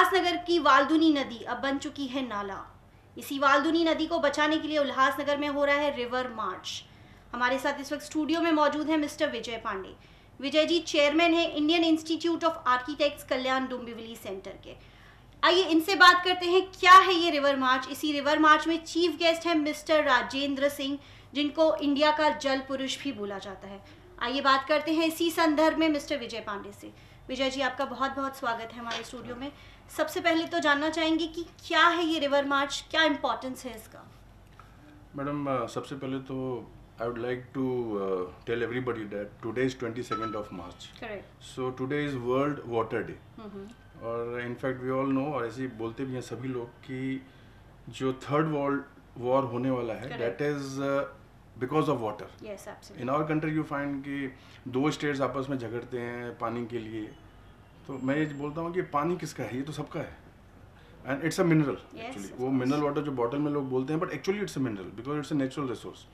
उल्लासनगर की वाल्दुनी नदी अब बन चुकी है नाला। इसी वाल्दुनी नदी को बचाने के लिए उल्लासनगर में हो रहा है रिवर मार्च। हमारे साथ इस वक्त स्टूडियो में मौजूद है मिस्टर विजय पांडे। विजय जी चेयरमैन है Indian Institute of Architects Kalyan Dombivli centre के। आइए इनसे बात करते हैं क्या है ये रिवर मार्च। इसी रिवर मार्च में चीफ गेस्ट है मिस्टर राजेंद्र सिंह, जिनको इंडिया का जल पुरुष भी बोला जाता है। आइए बात करते हैं इसी संदर्भ में मिस्टर विजय पांडे से। विजय जी आपका बहुत बहुत स्वागत है हमारे स्टूडियो में। सबसे पहले तो जानना चाहेंगे कि क्या है ये रिवर मार्च, क्या इम्पोर्टेंस है इसका। मैडम सबसे पहले तो I would like to tell everybody that today is 22nd of March. Correct. So today is World Water Day. और इनफैक्ट वी ऑल नो, और ऐसे ही बोलते भी हैं सभी लोग, कि जो थर्ड वर्ल्ड वॉर होने वाला है that is because of water. Yes absolutely. In our country you find कि दो स्टेट्स आपस में झगड़ते हैं पानी के लिए. तो मैं ये बोलता हूँ कि पानी किसका है, ये तो सबका है. And it's a mineral actually. वो मिनरल वाटर जो बॉटल में लोग बोलते हैं, but actually it's a mineral because it's a natural resource.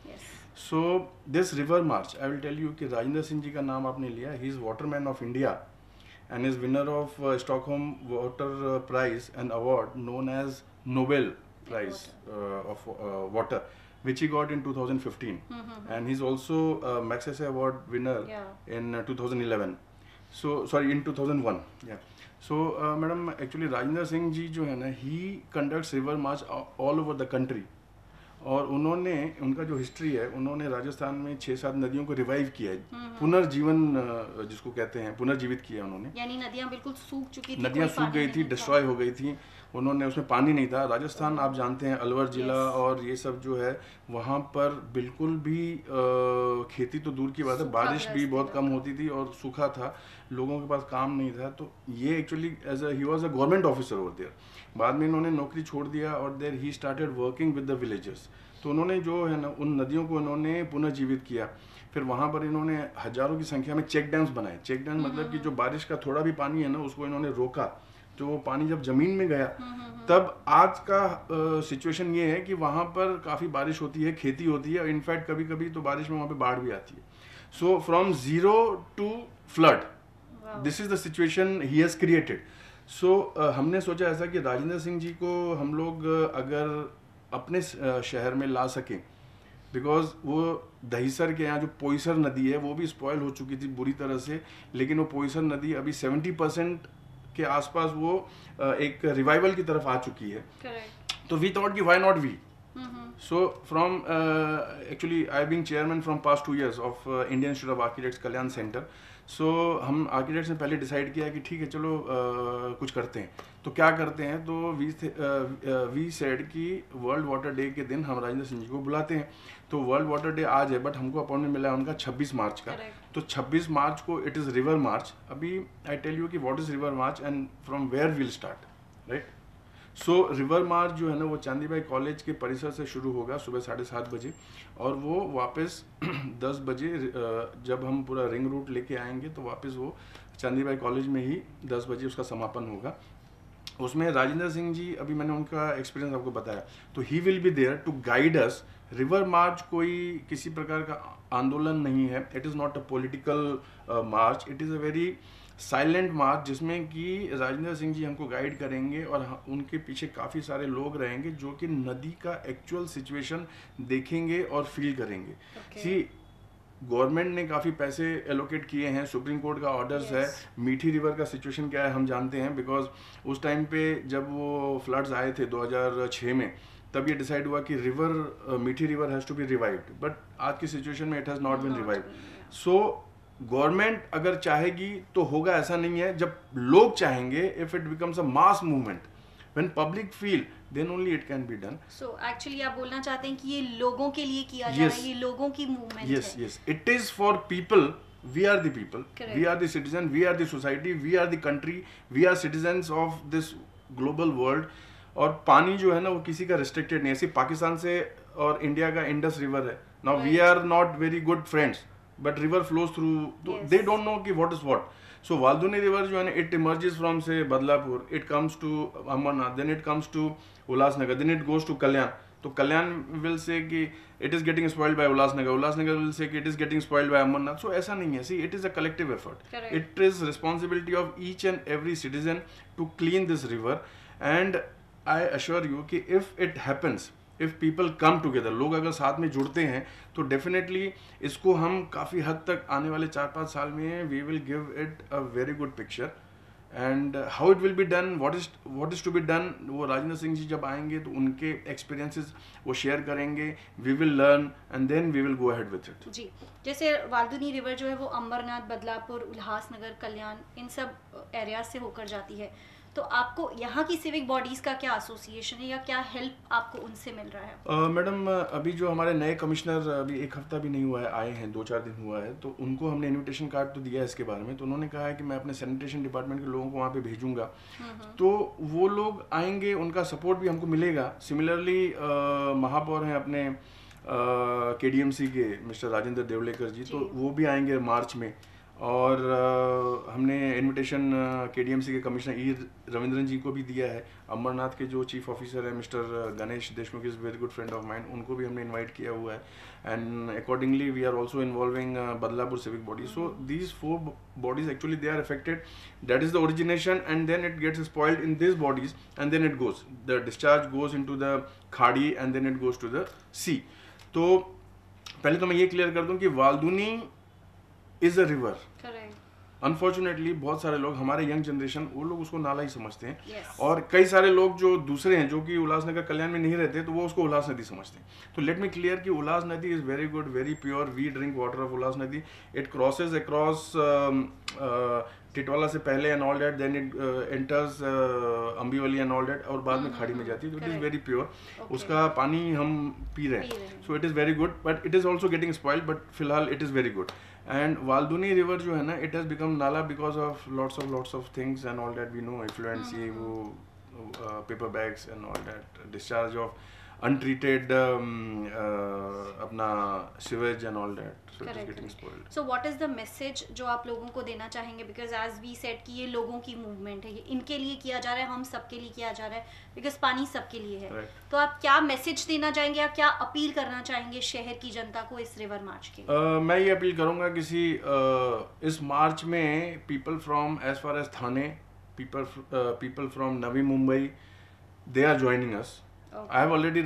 So this river march, I will tell you कि राजेंद्र सिंह जी का नाम आपने लिया. He is waterman of India and is winner of Stockholm Water Prize and award known as Nobel Prize of Water, which he got in 2015. And he's also Magsaysay Award winner in 2011. So sorry, in 2001. Yeah. So madam, actually Rajendra Singh ji जो है ना, he conducts river march all over the country. और उन्होंने, उनका जो history है, उन्होंने राजस्थान में 6-7 नदियों को रिवाइव किया है. पुनर्जीवन जिसको कहते हैं, पुनर्जीवित किया उन्होंने. यानी नदियां बिल्कुल सूख चुकी थी, नदियां सूख गई थी, डिस्ट्रॉय हो गई थी. उन्होंने, उसमें पानी नहीं था. राजस्थान आप जानते हैं, अलवर जिला और ये सब जो है, वहाँ पर बिल्कुल भी खेती तो दूर की बात है, बारिश भी बहुत कम होती थी और सूखा था. लोगों के पास काम नहीं था. तो ये actually he was a government officer over there. बाद में इन्होंने नौकरी छोड़ दिया और there he started working with the villagers. तो उन्होंने जो है ना, उन नदियों को उन्होंने पुनर्जीवित किया. फिर वहाँ पर इन्होंने हजारों की संख्या में चेक डैम्स बनाए. चेक डैम मतलब कि जो बारिश का थोड़ा भी पानी है ना, उसको इन्होंने रोका. तो वो पानी जब जमीन में गया, तब आज का सिचुएशन ये है कि वहाँ पर काफ़ी बारिश होती है, खेती होती है. इनफैक्ट कभी कभी तो बारिश में वहाँ पे बाढ़ भी आती है. So from zero to flood, this is the situation he has created. So हमने सोचा ऐसा कि राजेंद्र सिंह जी को हम लोग अगर अपने शहर में ला सकें, बिकॉज वो दहीसर के यहाँ जो पोईसर नदी है, वो भी स्पॉयल हो चुकी थी बुरी तरह से. लेकिन वो पोईसर नदी अभी 70% के आसपास वो एक रिवाइवल की तरफ आ चुकी है. तो वी थॉट कि why not we. So from actually I being chairman from past 2 years of Indian Institute of Architects Kalyan centre. So हम आर्किटेक्ट्स ने पहले डिसाइड किया कि ठीक है, चलो कुछ करते हैं. तो क्या करते हैं, तो वी सेड कि वर्ल्ड वाटर डे के दिन हम राजेंद्र सिंह जी को बुलाते हैं. तो वर्ल्ड वाटर डे आज है, बट हमको अपॉइंटमेंट मिला है उनका 26 मार्च का. तो 26 मार्च को इट इज़ रिवर मार्च. अभी आई टेल यू कि what is river march and from where will start, right. So river march जो है ना, वो चांदीबाई कॉलेज के परिसर से शुरू होगा सुबह 7:30 बजे, और वो वापस 10 बजे जब हम पूरा रिंग रूट लेके आएंगे, तो वापस वो चांदीबाई कॉलेज में ही 10 बजे उसका समापन होगा. उसमें राजेंद्र सिंह जी, अभी मैंने उनका एक्सपीरियंस आपको बताया, तो he will be there to guide us. River march कोई किसी प्रकार का आंदोलन नहीं है. It is not a political march. It is a very silent march, जिसमें कि राजेंद्र सिंह जी हमको गाइड करेंगे और उनके पीछे काफ़ी सारे लोग रहेंगे जो कि नदी का एक्चुअल सिचुएशन देखेंगे और फील करेंगे. सी, गवर्नमेंट ने काफ़ी पैसे एलोकेट किए हैं, सुप्रीम कोर्ट का ऑर्डर्स है. मीठी रिवर का सिचुएशन क्या है हम जानते हैं, बिकॉज उस टाइम पे जब वो फ्लड्स आए थे 2006 में, तब ये डिसाइड हुआ कि river Mithi river has to be revived. But आज की सिचुएशन में it has not been revived. So government अगर चाहेगी तो होगा, ऐसा नहीं है. जब लोग चाहेंगे, if it becomes a mass movement, when public feel, then only it can be done. So actually आप बोलना चाहते हैं कि ये लोगों के लिए किया जा रहा है, ये लोगों की मूवमेंट है. Yes yes, it is for people. We are the people, we are the citizen, we are the society, we are the country, we are citizens of this global world. और पानी जो है ना, वो किसी का रिस्ट्रिक्टेड नहीं है. सिर्फ पाकिस्तान से और इंडिया का इंडस रिवर है. Now we are not very good friends, but river flows through, they don't know ki what is what. So Valduni river जो है ना, it emerges from say Badlapur, it comes to Amarnath, then it comes to Ulhasnagar, then it goes to Kalyan. तो कल्याण will say कि it is getting spoiled by Ulhasnagar, Ulhasnagar will say कि it is getting spoiled by Ambarnath. So ऐसा नहीं है. See it is a collective effort. It is responsibility of each and every citizen to clean this river. And I assure you कि if it happens, if people come together, लोग अगर साथ में जुड़ते हैं तो डेफिनेटली इसको हम काफ़ी हद तक आने वाले 4-5 साल में we will give it a very good picture. And how it will be done, what is to be done, वो राजेंद्र सिंह जी जब आएंगे तो उनके एक्सपीरियंसेस वो शेयर करेंगे. We will learn and then we will go ahead with it. जी, जैसे Valdhuni river जो है वो अमरनाथ, बदलापुर, उल्लासनगर, कल्याण, इन सब एरियाज से होकर जाती है. तो आपको यहाँ की सिविक बॉडीज का क्या एसोसिएशन है या क्या हेल्प आपको उनसे मिल रहा है? मैडम अभी जो हमारे नए कमिश्नर, अभी 1 हफ्ता भी नहीं हुआ है, आए हैं, 2-4 दिन हुआ है, तो उनको हमने इनविटेशन कार्ड तो दिया है इसके बारे में. तो उन्होंने कहा है कि मैं अपने सैनिटेशन डिपार्टमेंट के लोगों को वहाँ पे भेजूंगा. तो वो लोग आएंगे, उनका सपोर्ट भी हमको मिलेगा. सिमिलरली महापौर हैं अपने KDMC के मिस्टर राजेंद्र देवलेकर जी, तो वो भी आएंगे मार्च में. और हमने इनविटेशन KDMC के कमिश्नर ई रविंद्रन जी को भी दिया है. अमरनाथ के जो चीफ ऑफिसर है mister Ganesh Deshmukh is very good friend of mind, उनको भी हमने इनवाइट किया हुआ है. And accordingly we are also involving Badlapur civic body. So these 4 bodies actually they are affected. That is the origination and then it gets spoiled in this bodies and then it goes, the discharge goes into the khadi and then it goes to the sea. तो पहले तो मैं ये clear कर दूं कि Valdhuni is a river. Unfortunately बहुत सारे लोग, हमारे यंग जनरेशन, वो लोग उसको नाला ही समझते हैं. और कई सारे लोग जो दूसरे हैं, जो कि उल्लासनगर कल्याण में नहीं रहते, तो वो उसको उल्लास नदी समझते हैं. तो लेट मी क्लियर कि Ulhas nadi is very good, very pure. We drink water of Ulhas nadi. It crosses across Titwala से पहले and all that, then it enters Ambivali and all that, और बाद में खाड़ी में जाती है. तो इट इज वेरी प्योर. उसका पानी हम पी रहे हैं. So it is very good, but it is also getting spoiled, but फिलहाल it is very good. And Valdhuni river जो है ना, it has become nala because of lots of things and all that we know. Effluence, वो paper bags and all that, discharge of untreated अपना sewage and all that, so it is getting spoiled. So what is the message जो आप लोगों को देना चाहेंगे, because as we said कि ये लोगों की मूवमेंट है, ये इनके लिए किया जा रहा है, हम सबके लिए किया जा रहा है, because पानी सबके लिए है. Right. तो आप क्या मैसेज देना चाहेंगे या क्या अपील करना चाहेंगे शहर की जनता को इस रिवर मार्च के? मैं ये अपील करूँगा किसी इस मार्च में people from as far as Thane, people from Navi Mumbai, they are joining us. Okay. I have already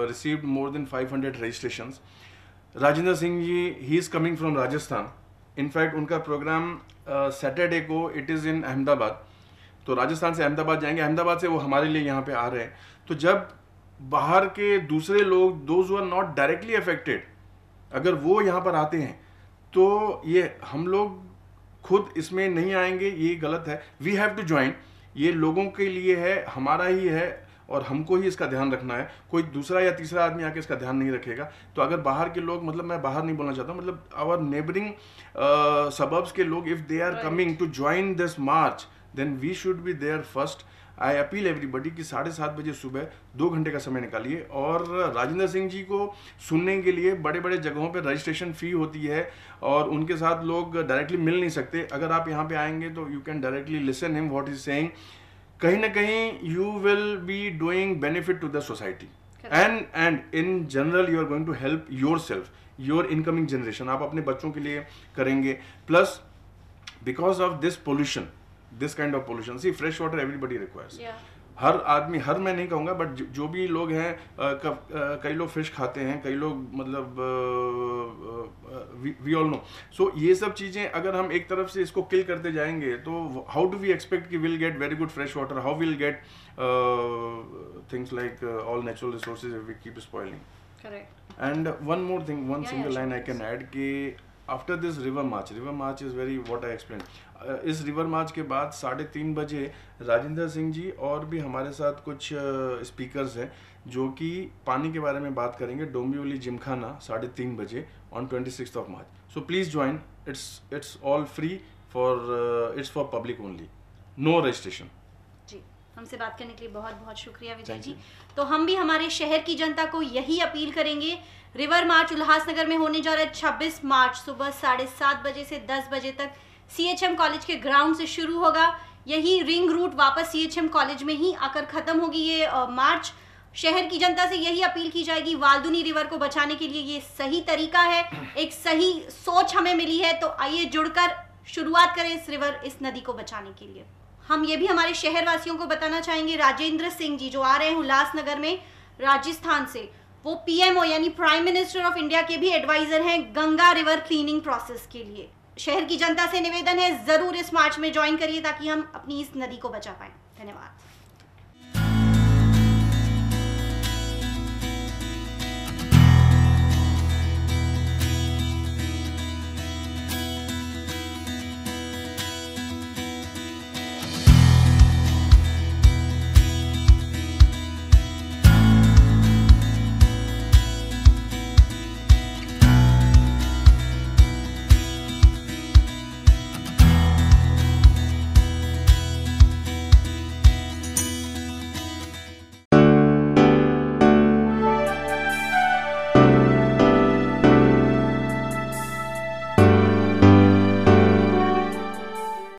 received more than 500 registrations. Rajendra Singh ji, he is coming from Rajasthan. In fact, उनका प्रोग्राम सैटरडे को it is in Ahmedabad. तो राजस्थान से अहमदाबाद जाएंगे, अहमदाबाद से वो हमारे लिए यहाँ पे आ रहे हैं. तो जब बाहर के दूसरे लोग, those who are not directly affected, अगर वो यहाँ पर आते हैं, तो ये हम लोग खुद इसमें नहीं आएंगे, ये गलत है. We have to join. ये लोगों के लिए है, हमारा ही है, और हमको ही इसका ध्यान रखना है. कोई दूसरा या तीसरा आदमी आके इसका ध्यान नहीं रखेगा. तो अगर बाहर के लोग, मतलब मैं बाहर नहीं बोलना चाहता हूँ, मतलब आवर नेबरिंग सबर्ब्स के लोग, if they are coming to join this march, then we should be there first. I appeal everybody कि 7:30 बजे सुबह 2 घंटे का समय निकालिए. और राजेंद्र सिंह जी को सुनने के लिए बड़े बड़े जगहों पर रजिस्ट्रेशन फ़ी होती है, और उनके साथ लोग डायरेक्टली मिल नहीं सकते. अगर आप यहाँ पे आएंगे तो you can directly listen him what is saying. कहीं ना कहीं you will be doing benefit to the society, and in general you are going to help yourself, your incoming generation. आप अपने बच्चों के लिए करेंगे. Plus because of this pollution, this kind of pollution, see fresh water everybody requires. हर आदमी, हर मैं नहीं कहूँगा, बट जो भी लोग हैं, कई लोग फिश खाते हैं, कई लोग, मतलब वी ऑल नो. सो ये सब चीज़ें अगर हम एक तरफ से इसको किल करते जाएंगे, तो हाउ डू वी एक्सपेक्ट कि will get very good fresh water, how will get things like all natural resources if we keep spoiling. Correct. And one more thing, one single line I can add कि after this river march is very what I explain. इस river march के बाद 3:30 बजे राजेंद्र सिंह जी और भी हमारे साथ कुछ स्पीकर्स हैं जो कि पानी के बारे में बात करेंगे. डोंबिवली जिमखाना 3:30 बजे on 26 March. So please join. It's all free for, it's for public only, no registration. जी, हमसे बात करने के लिए बहुत बहुत शुक्रिया विजय जी. तो हम भी हमारे शहर की जनता को यही अपील करेंगे. रिवर मार्च उल्लासनगर में होने जा रहा है 26 मार्च सुबह 7:30 बजे से 10 बजे तक. CHM कॉलेज के ग्राउंड से शुरू होगा. यही रिंग रूट वापस CHM कॉलेज में ही आकर ख़त्म होगी ये मार्च. शहर की जनता से यही अपील की जाएगी, वाल्दुनी रिवर को बचाने के लिए ये सही तरीका है, एक सही सोच हमें मिली है, तो आइए जुड़कर शुरुआत करें इस नदी को बचाने के लिए। हम ये भी हमारे शहर वासियों को बताना चाहेंगे, राजेंद्र सिंह जी जो आ रहे हैं उल्लासनगर में राजस्थान से, वो पीएमओ यानी प्राइम मिनिस्टर ऑफ इंडिया के भी एडवाइजर हैं गंगा रिवर क्लीनिंग प्रोसेस के लिए। शहर की जनता से निवेदन है, जरूर इस मार्च में ज्वाइन करिए ताकि हम अपनी इस नदी को बचा पाएं। धन्यवाद।